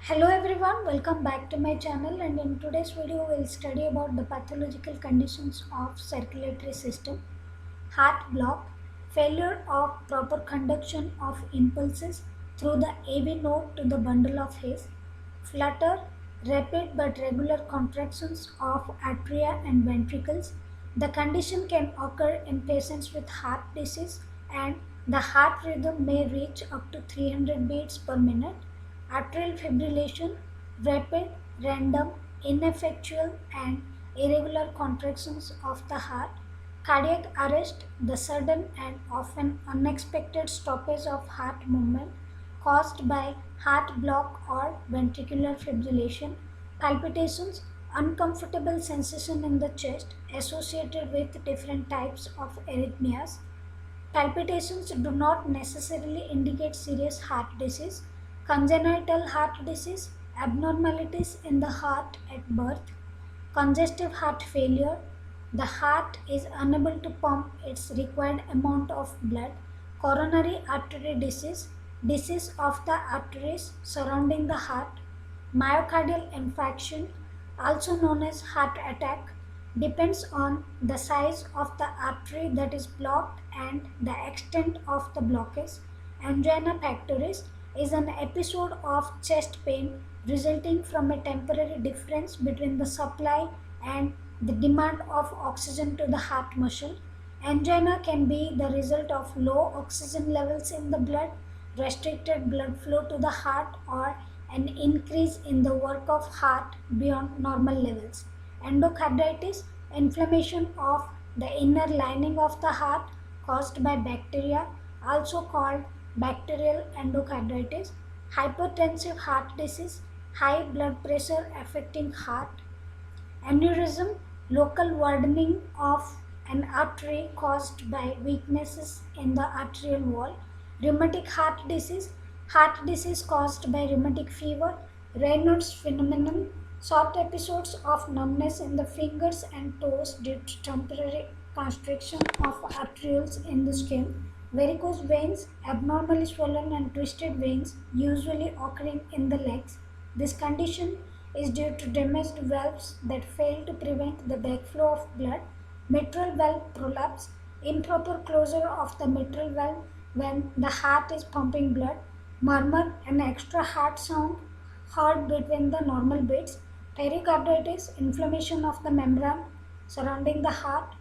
Hello everyone, welcome back to my channel, and in today's video we'll study about the pathological conditions of circulatory system, heart block, failure of proper conduction of impulses through the AV node to the bundle of His, flutter, rapid but regular contractions of atria and ventricles. The condition can occur in patients with heart disease, and the heart rhythm may reach up to 300 beats per minute. Atrial fibrillation, rapid, random, ineffectual, and irregular contractions of the heart. Cardiac arrest, the sudden and often unexpected stoppage of heart movement caused by heart block or ventricular fibrillation. Palpitations, uncomfortable sensation in the chest associated with different types of arrhythmias. Palpitations do not necessarily indicate serious heart disease. Congenital heart disease, abnormalities in the heart at birth, congestive heart failure, the heart is unable to pump its required amount of blood, coronary artery disease, disease of the arteries surrounding the heart, myocardial infarction, also known as heart attack, depends on the size of the artery that is blocked and the extent of the blockage. Angina pectoris is an episode of chest pain resulting from a temporary difference between the supply and the demand of oxygen to the heart muscle. Angina can be the result of low oxygen levels in the blood, restricted blood flow to the heart, or an increase in the work of heart beyond normal levels. Endocarditis, inflammation of the inner lining of the heart caused by bacteria, also called bacterial endocarditis. Hypertensive heart disease, high blood pressure affecting heart. Aneurysm, local widening of an artery caused by weaknesses in the arterial wall. Rheumatic heart disease caused by rheumatic fever. Raynaud's phenomenon, short episodes of numbness in the fingers and toes due to temporary constriction of arterioles in the skin. Varicose veins, abnormally swollen and twisted veins, usually occurring in the legs. This condition is due to damaged valves that fail to prevent the backflow of blood. Mitral valve prolapse, improper closure of the mitral valve when the heart is pumping blood. Murmur, an extra heart sound heard between the normal beats. Pericarditis, inflammation of the membrane surrounding the heart.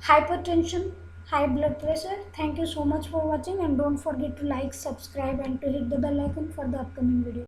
Hypertension, high blood pressure. Thank you so much for watching, and don't forget to like, subscribe, and to hit the bell icon for the upcoming video.